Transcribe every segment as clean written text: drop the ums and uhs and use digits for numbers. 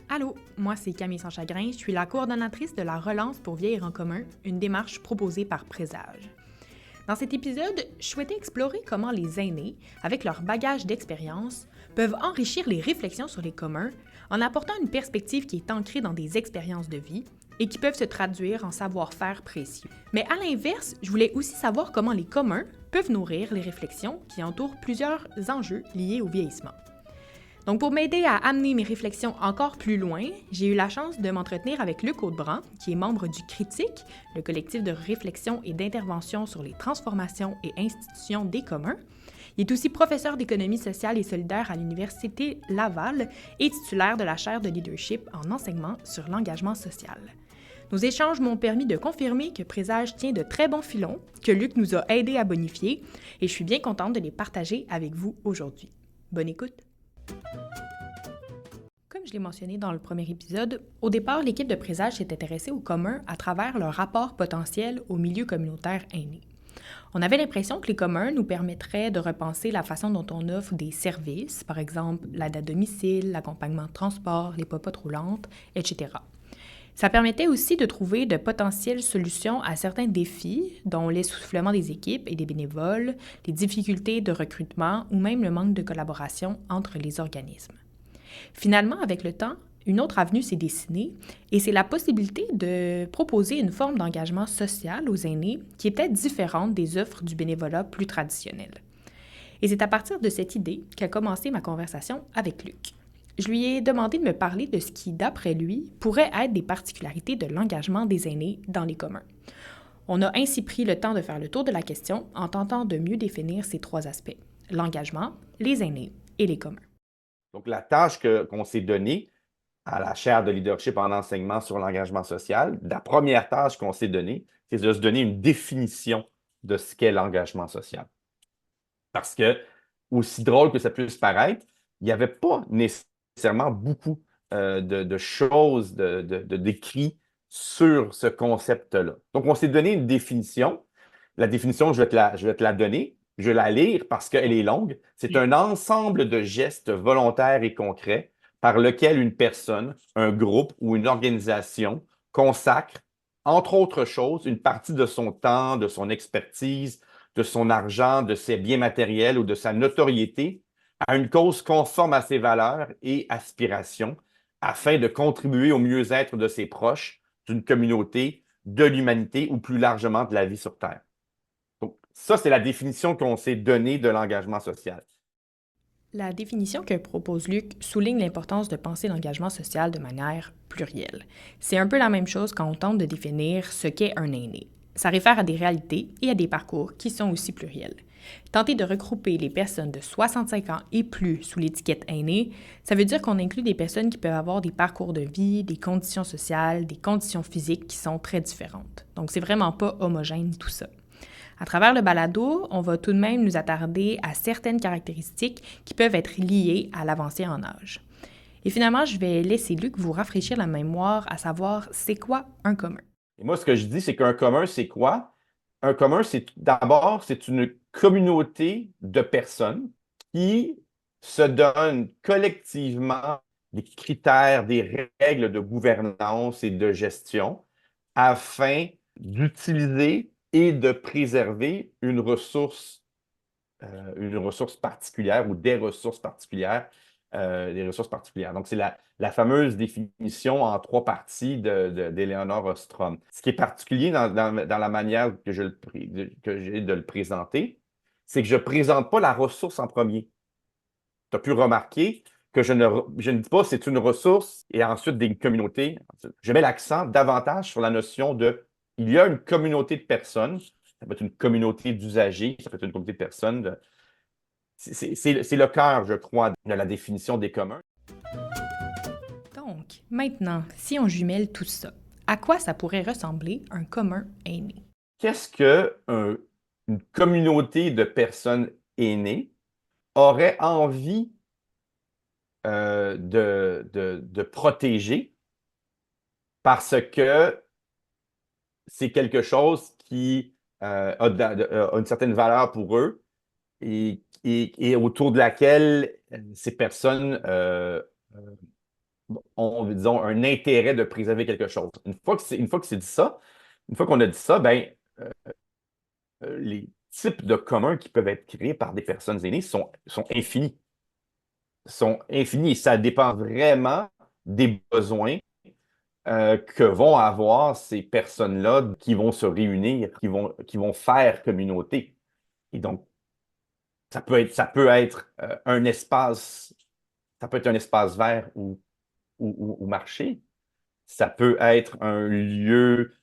Allô, moi c'est Camille Sanchagrin, je suis la coordonnatrice de la relance pour vieillir en commun, une démarche proposée par Présage. Dans cet épisode, je souhaitais explorer comment les aînés, avec leur bagage d'expérience, peuvent enrichir les réflexions sur les communs en apportant une perspective qui est ancrée dans des expériences de vie et qui peuvent se traduire en savoir-faire précieux. Mais à l'inverse, je voulais aussi savoir comment les communs peuvent nourrir les réflexions qui entourent plusieurs enjeux liés au vieillissement. Donc, pour m'aider à amener mes réflexions encore plus loin, j'ai eu la chance de m'entretenir avec Luc Audebrandt, qui est membre du CRITIC, le collectif de réflexion et d'intervention sur les transformations et institutions des communs. Il est aussi professeur d'économie sociale et solidaire à l'Université Laval et titulaire de la chaire de leadership en enseignement sur l'engagement social. Nos échanges m'ont permis de confirmer que Présage tient de très bons filons, que Luc nous a aidés à bonifier, et je suis bien contente de les partager avec vous aujourd'hui. Bonne écoute! Comme je l'ai mentionné dans le premier épisode, au départ, l'équipe de Présage s'est intéressée aux communs à travers leur rapport potentiel au milieu communautaire aîné. On avait l'impression que les communs nous permettraient de repenser la façon dont on offre des services, par exemple l'aide à domicile, l'accompagnement de transport, les popotes roulantes, etc. Ça permettait aussi de trouver de potentielles solutions à certains défis, dont l'essoufflement des équipes et des bénévoles, les difficultés de recrutement ou même le manque de collaboration entre les organismes. Finalement, avec le temps, une autre avenue s'est dessinée et c'est la possibilité de proposer une forme d'engagement social aux aînés qui est peut-être différente des offres du bénévolat plus traditionnel. Et c'est à partir de cette idée qu'a commencé ma conversation avec Luc. Je lui ai demandé de me parler de ce qui, d'après lui, pourrait être des particularités de l'engagement des aînés dans les communs. On a ainsi pris le temps de faire le tour de la question en tentant de mieux définir ces trois aspects: l'engagement, les aînés et les communs. Donc, la tâche qu'on s'est donnée à la chaire de leadership en enseignement sur l'engagement social, la première tâche qu'on s'est donnée, c'est de se donner une définition de ce qu'est l'engagement social. Parce que, aussi drôle que ça puisse paraître, il n'y avait pas nécessairement beaucoup de choses, d'écrits sur ce concept-là. Donc, on s'est donné une définition. La définition, je vais te la donner. Je vais la lire parce qu'elle est longue. C'est un ensemble de gestes volontaires et concrets par lequel une personne, un groupe ou une organisation consacre, entre autres choses, une partie de son temps, de son expertise, de son argent, de ses biens matériels ou de sa notoriété à une cause conforme à ses valeurs et aspirations afin de contribuer au mieux-être de ses proches, d'une communauté, de l'humanité ou plus largement de la vie sur Terre. Donc, ça, c'est la définition qu'on s'est donnée de l'engagement social. La définition que propose Luc souligne l'importance de penser l'engagement social de manière plurielle. C'est un peu la même chose quand on tente de définir ce qu'est un aîné. Ça réfère à des réalités et à des parcours qui sont aussi pluriels. Tenter de regrouper les personnes de 65 ans et plus sous l'étiquette aîné, ça veut dire qu'on inclut des personnes qui peuvent avoir des parcours de vie, des conditions sociales, des conditions physiques qui sont très différentes. Donc, c'est vraiment pas homogène tout ça. À travers le balado, on va tout de même nous attarder à certaines caractéristiques qui peuvent être liées à l'avancée en âge. Et finalement, je vais laisser Luc vous rafraîchir la mémoire à savoir c'est quoi un commun. Et moi, ce que je dis, c'est qu'un commun, c'est quoi? Un commun, c'est d'abord, c'est une communauté de personnes qui se donnent collectivement des critères, des règles de gouvernance et de gestion afin d'utiliser et de préserver une ressource particulière ou des ressources particulières. Donc, c'est la fameuse définition en trois parties d'Eleanor Ostrom. Ce qui est particulier dans la manière que j'ai de le présenter, c'est que je ne présente pas la ressource en premier. Tu as pu remarquer que je ne dis pas c'est une ressource et ensuite des communautés. Je mets l'accent davantage sur la notion de il y a une communauté de personnes. Ça peut être une communauté d'usagers, ça peut être une communauté de personnes. C'est le cœur, je crois, de la définition des communs. Donc, maintenant, si on jumelle tout ça, à quoi ça pourrait ressembler un commun aîné? Qu'est-ce qu'une communauté de personnes aînées aurait envie de protéger parce que c'est quelque chose qui a une certaine valeur pour eux et autour de laquelle ces personnes ont, disons, un intérêt de préserver quelque chose. Une fois que c'est dit ça, une fois qu'on a dit ça, ben, les types de communs qui peuvent être créés par des personnes aînées sont infinis. Sont infinis et ça dépend vraiment des besoins que vont avoir ces personnes-là qui vont se réunir, qui vont faire communauté. Et donc, ça peut être un espace, ça peut être un espace vert ou marché. Ça peut être un lieu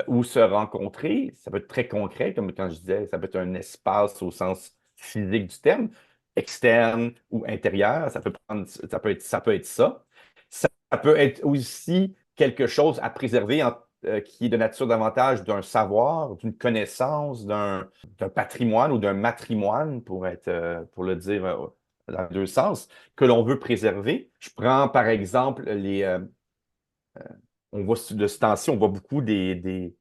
où se rencontrer. Ça peut être très concret, comme quand je disais, ça peut être un espace au sens physique du terme, externe ou intérieur. Ça peut être ça. Ça peut être aussi quelque chose à préserver qui est de nature davantage d'un savoir, d'une connaissance, d'un patrimoine ou d'un matrimoine, pour le dire dans les deux sens, que l'on veut préserver. Je prends par exemple on voit de ce temps-ci, on voit beaucoup des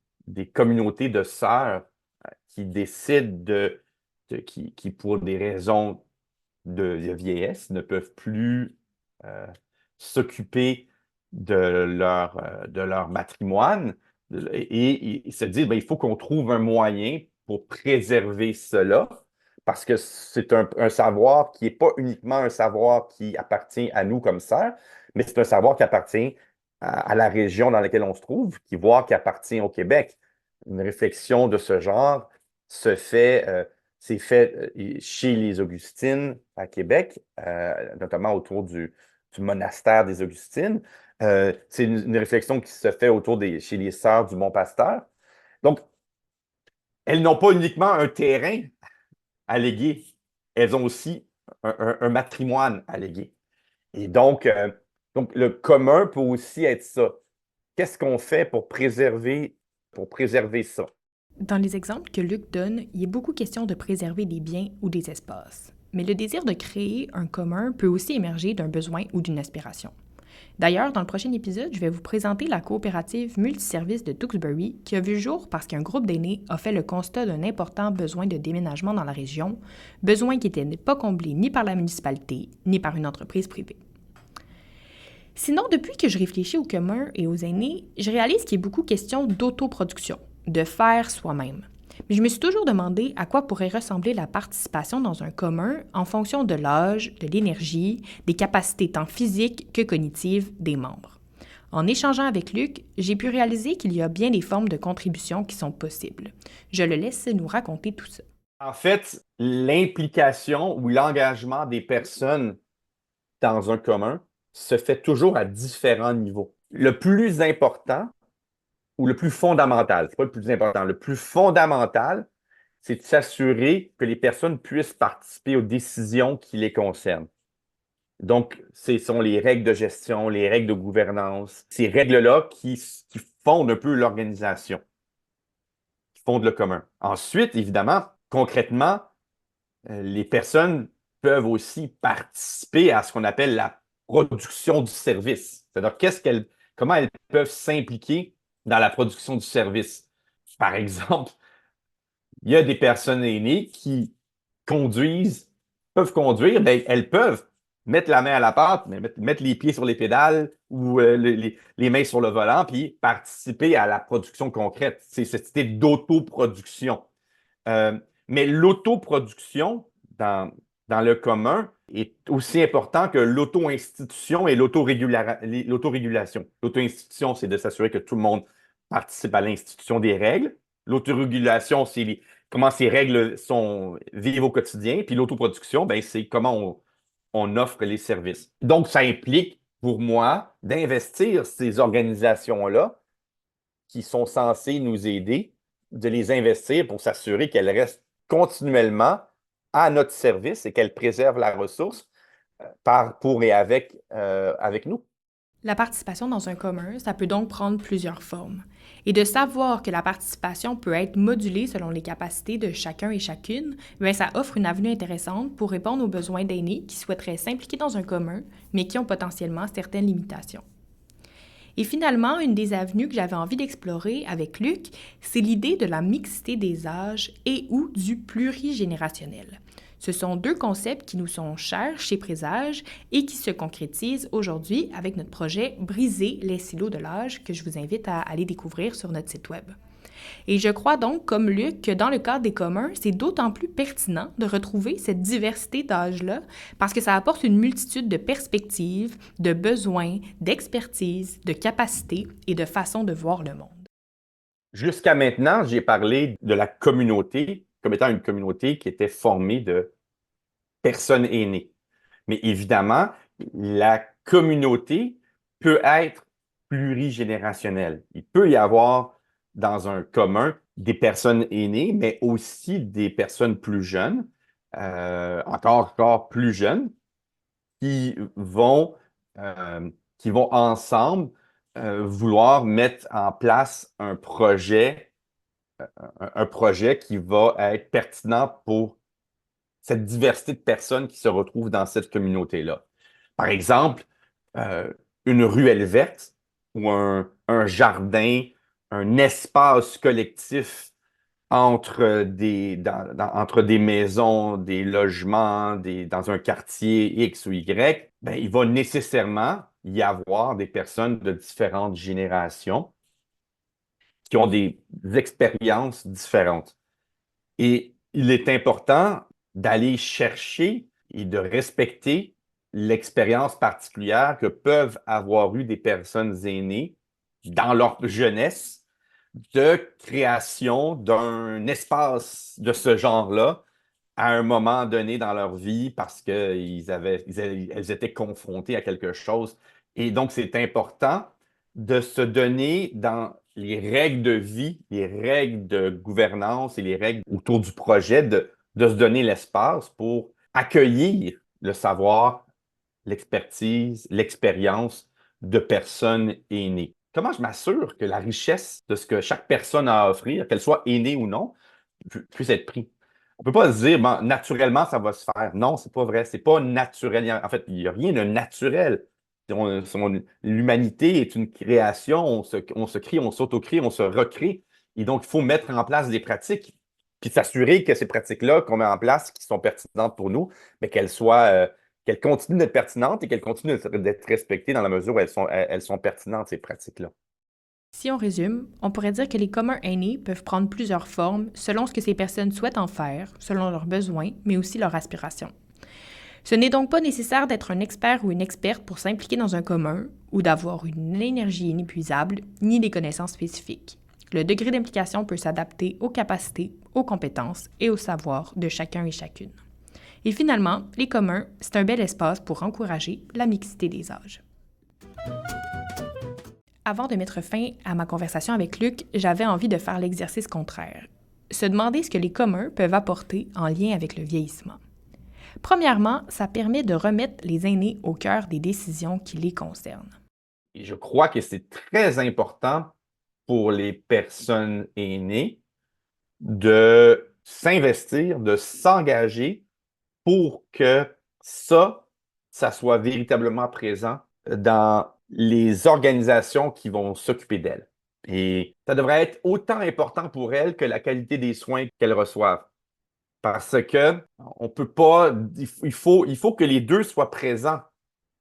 communautés de sœurs qui décident qui, pour des raisons de vieillesse, ne peuvent plus euh, s'occuper de leur matrimoine et se disent, ben, il faut qu'on trouve un moyen pour préserver cela, parce que c'est un savoir qui n'est pas uniquement un savoir qui appartient à nous comme sœurs, mais c'est un savoir qui appartient à la région dans laquelle on se trouve, qui appartient au Québec. Une réflexion de ce genre s'est fait chez les Augustines à Québec, notamment autour du monastère des Augustines. C'est une réflexion qui se fait chez les Sœurs du Bon Pasteur. Donc, elles n'ont pas uniquement un terrain à léguer, elles ont aussi un matrimoine à léguer. Et donc, le commun peut aussi être ça. Qu'est-ce qu'on fait pour préserver ça? Dans les exemples que Luc donne, il est beaucoup question de préserver des biens ou des espaces. Mais le désir de créer un commun peut aussi émerger d'un besoin ou d'une aspiration. D'ailleurs, dans le prochain épisode, je vais vous présenter la coopérative multiservice de Tewksbury qui a vu jour parce qu'un groupe d'aînés a fait le constat d'un important besoin de déménagement dans la région, besoin qui n'était pas comblé ni par la municipalité ni par une entreprise privée. Sinon, depuis que je réfléchis aux communs et aux aînés, je réalise qu'il y a beaucoup question d'autoproduction, de faire soi-même. Mais je me suis toujours demandé à quoi pourrait ressembler la participation dans un commun en fonction de l'âge, de l'énergie, des capacités tant physiques que cognitives des membres. En échangeant avec Luc, j'ai pu réaliser qu'il y a bien des formes de contribution qui sont possibles. Je le laisse nous raconter tout ça. En fait, l'implication ou l'engagement des personnes dans un commun se fait toujours à différents niveaux. Le plus important ou le plus fondamental, c'est pas le plus important, le plus fondamental, c'est de s'assurer que les personnes puissent participer aux décisions qui les concernent. Donc, ce sont les règles de gestion, les règles de gouvernance, ces règles-là qui fondent un peu l'organisation, qui fondent le commun. Ensuite, évidemment, concrètement, les personnes peuvent aussi participer à ce qu'on appelle la production du service. C'est-à-dire comment elles peuvent s'impliquer dans la production du service. Par exemple, il y a des personnes aînées qui peuvent conduire, ben, elles peuvent mettre la main à la pâte, mettre les pieds sur les pédales ou les mains sur le volant, puis participer à la production concrète. C'est cette idée d'autoproduction. Mais l'autoproduction dans le commun est aussi important que l'auto-institution et l'autorégulation. L'auto-institution, c'est de s'assurer que tout le monde participe à l'institution des règles. L'autorégulation, c'est comment ces règles vivent au quotidien. Puis l'autoproduction, ben, c'est comment on offre les services. Donc, ça implique, pour moi, d'investir ces organisations-là qui sont censées nous aider, de les investir pour s'assurer qu'elles restent continuellement à notre service et qu'elles préservent la ressource pour et avec nous. La participation dans un commun, ça peut donc prendre plusieurs formes. Et de savoir que la participation peut être modulée selon les capacités de chacun et chacune, bien, ça offre une avenue intéressante pour répondre aux besoins d'aînés qui souhaiteraient s'impliquer dans un commun, mais qui ont potentiellement certaines limitations. Et finalement, une des avenues que j'avais envie d'explorer avec Luc, c'est l'idée de la mixité des âges et ou du plurigénérationnel. Ce sont deux concepts qui nous sont chers chez Présage et qui se concrétisent aujourd'hui avec notre projet Briser les silos de l'âge que je vous invite à aller découvrir sur notre site web. Et je crois donc, comme Luc, que dans le cadre des communs, c'est d'autant plus pertinent de retrouver cette diversité d'âge-là parce que ça apporte une multitude de perspectives, de besoins, d'expertise, de capacités et de façons de voir le monde. Jusqu'à maintenant, j'ai parlé de la communauté comme étant une communauté qui était formée de personnes aînées. Mais évidemment, la communauté peut être plurigénérationnelle. Il peut y avoir dans un commun des personnes aînées, mais aussi des personnes plus jeunes, encore plus jeunes, qui vont, qui vont ensemble vouloir mettre en place un projet qui va être pertinent pour cette diversité de personnes qui se retrouvent dans cette communauté-là. Par exemple, euh, une ruelle verte ou un jardin, un espace collectif entre des maisons, des logements, dans un quartier X ou Y, ben, il va nécessairement y avoir des personnes de différentes générations qui ont des expériences différentes. Et il est important d'aller chercher et de respecter l'expérience particulière que peuvent avoir eu des personnes aînées dans leur jeunesse de création d'un espace de ce genre-là à un moment donné dans leur vie parce elles étaient confrontées à quelque chose. Et donc, c'est important de se donner dans les règles de vie, les règles de gouvernance et les règles autour du projet, de se donner l'espace pour accueillir le savoir, l'expertise, l'expérience de personnes aînées. Comment je m'assure que la richesse de ce que chaque personne a à offrir, qu'elle soit aînée ou non, puisse être prise? On ne peut pas se dire, bon, naturellement, ça va se faire. Non, c'est pas vrai. C'est pas naturel. En fait, il n'y a rien de naturel. L'humanité est une création. On se crée, on s'autocrée, on se recrée. Et donc, il faut mettre en place des pratiques, puis s'assurer que ces pratiques-là qu'on met en place, qui sont pertinentes pour nous, mais qu'elles continuent d'être pertinentes et qu'elles continuent d'être respectées dans la mesure où elles sont pertinentes, ces pratiques-là. Si on résume, on pourrait dire que les communs aînés peuvent prendre plusieurs formes selon ce que ces personnes souhaitent en faire, selon leurs besoins, mais aussi leurs aspirations. Ce n'est donc pas nécessaire d'être un expert ou une experte pour s'impliquer dans un commun ou d'avoir une énergie inépuisable ni des connaissances spécifiques. Le degré d'implication peut s'adapter aux capacités, aux compétences et au savoir de chacun et chacune. Et finalement, les communs, c'est un bel espace pour encourager la mixité des âges. Avant de mettre fin à ma conversation avec Luc, j'avais envie de faire l'exercice contraire. Se demander ce que les communs peuvent apporter en lien avec le vieillissement. Premièrement, ça permet de remettre les aînés au cœur des décisions qui les concernent. Et je crois que c'est très important pour les personnes aînées de s'investir, de s'engager pour que ça soit véritablement présent dans les organisations qui vont s'occuper d'elles. Et ça devrait être autant important pour elles que la qualité des soins qu'elles reçoivent. Parce que on peut pas, il faut que les deux soient présents.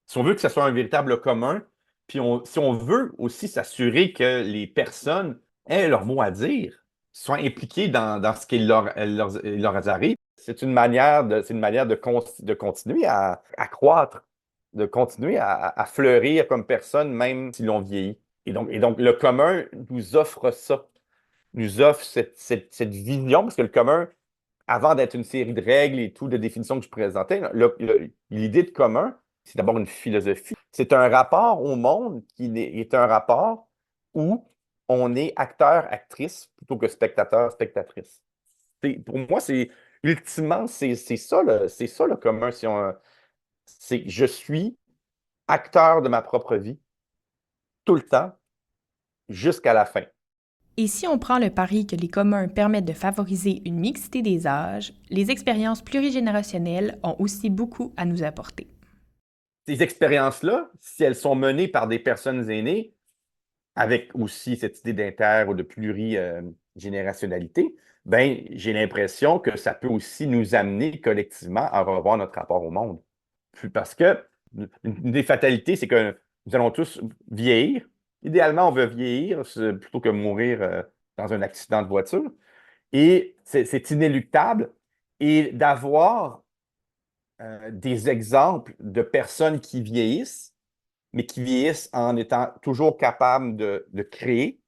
Si on veut que ce soit un véritable commun, puis si on veut aussi s'assurer que les personnes aient leur mot à dire, soient impliquées dans ce qui leur arrive, c'est une manière de continuer à croître, de continuer à fleurir comme personne, même si l'on vieillit. Et donc, le commun nous offre ça, nous offre cette vision, parce que le commun, avant d'être une série de règles et tout, de définitions que je présentais, l'idée de commun, c'est d'abord une philosophie. C'est un rapport au monde est un rapport où on est acteur, actrice, plutôt que spectateur, spectatrice. Pour moi, ultimement, c'est ça le commun. C'est je suis acteur de ma propre vie tout le temps jusqu'à la fin. Et si on prend le pari que les communs permettent de favoriser une mixité des âges, les expériences plurigénérationnelles ont aussi beaucoup à nous apporter. Ces expériences-là, si elles sont menées par des personnes aînées, avec aussi cette idée d'inter ou de plurigénérationnalité, ben, j'ai l'impression que ça peut aussi nous amener collectivement à revoir notre rapport au monde. Puis parce que une des fatalités, c'est que nous allons tous vieillir. Idéalement, on veut vieillir plutôt que mourir dans un accident de voiture. Et c'est inéluctable. Et d'avoir des exemples de personnes qui vieillissent, mais qui vieillissent en étant toujours capables de créer,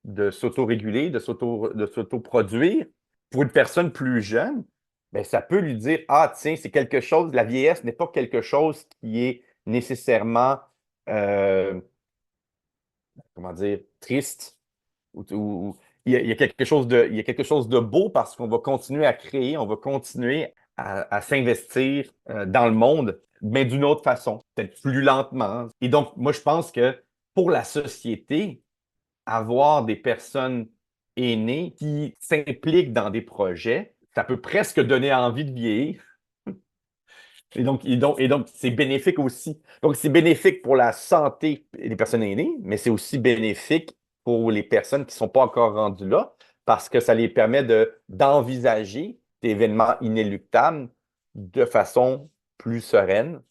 de s'autoréguler, de s'autoproduire. Pour une personne plus jeune, ben, ça peut lui dire, ah, tiens, c'est quelque chose, la vieillesse n'est pas quelque chose qui est nécessairement, euh, comment dire, triste. Il y a quelque chose il y a quelque chose de beau parce qu'on va continuer à créer, on va continuer à s'investir dans le monde, mais d'une autre façon, peut-être plus lentement. Et donc, moi, je pense que pour la société, avoir des personnes aînées qui s'impliquent dans des projets, ça peut presque donner envie de vieillir. Et donc, c'est bénéfique aussi. Donc, c'est bénéfique pour la santé des personnes aînées, mais c'est aussi bénéfique pour les personnes qui ne sont pas encore rendues là, parce que ça les permet d'envisager des événements inéluctables de façon plus sereine.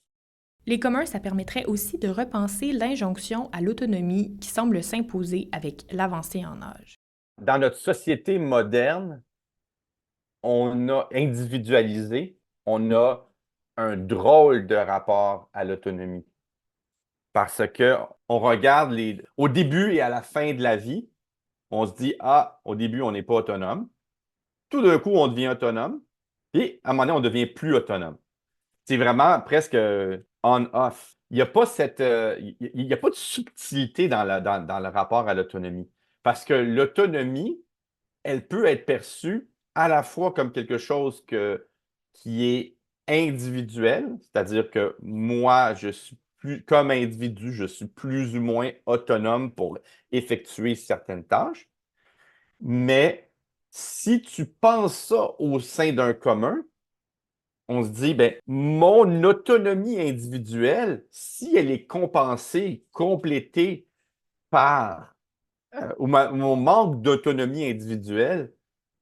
Les communs, ça permettrait aussi de repenser l'injonction à l'autonomie qui semble s'imposer avec l'avancée en âge. Dans notre société moderne, on a individualisé, on a un drôle de rapport à l'autonomie. Parce que on regarde au début et à la fin de la vie, on se dit, ah, au début, on n'est pas autonome. Tout d'un coup, on devient autonome. Et à un moment donné, on devient plus autonome. C'est vraiment presque on-off. Il n'y a pas il y a pas de subtilité dans le rapport à l'autonomie. Parce que l'autonomie, elle peut être perçue à la fois comme quelque chose qui est individuel, c'est-à-dire que moi, comme individu, je suis plus ou moins autonome pour effectuer certaines tâches. Mais si tu penses ça au sein d'un commun, on se dit, ben, mon autonomie individuelle, si elle est compensée, complétée par ou mon manque d'autonomie individuelle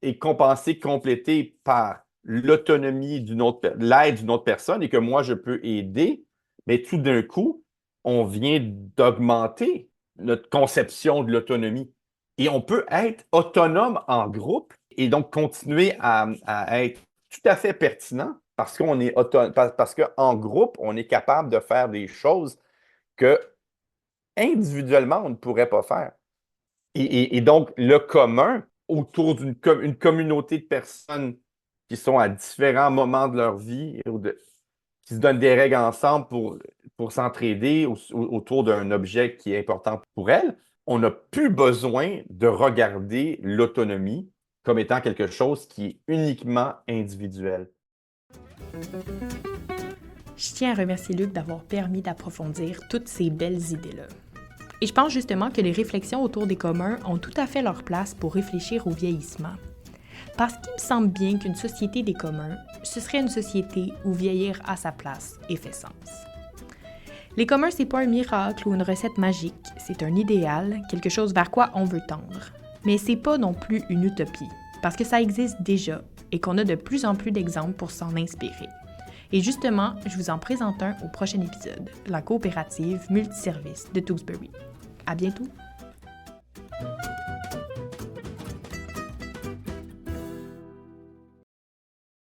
est compensé, complété par l'aide d'une autre personne et que moi, je peux aider, mais tout d'un coup, on vient d'augmenter notre conception de l'autonomie. Et on peut être autonome en groupe et donc continuer à être tout à fait pertinent parce qu'en groupe, on est capable de faire des choses que individuellement, on ne pourrait pas faire. Et donc, le commun autour une communauté de personnes qui sont à différents moments de leur vie, qui se donnent des règles ensemble pour s'entraider autour d'un objet qui est important pour elles, on n'a plus besoin de regarder l'autonomie comme étant quelque chose qui est uniquement individuel. Je tiens à remercier Luc d'avoir permis d'approfondir toutes ces belles idées-là. Et je pense justement que les réflexions autour des communs ont tout à fait leur place pour réfléchir au vieillissement. Parce qu'il me semble bien qu'une société des communs, ce serait une société où vieillir a sa place et fait sens. Les communs, c'est pas un miracle ou une recette magique, c'est un idéal, quelque chose vers quoi on veut tendre. Mais c'est pas non plus une utopie, parce que ça existe déjà et qu'on a de plus en plus d'exemples pour s'en inspirer. Et justement, je vous en présente un au prochain épisode, la coopérative multiservice de Tewksbury. À bientôt!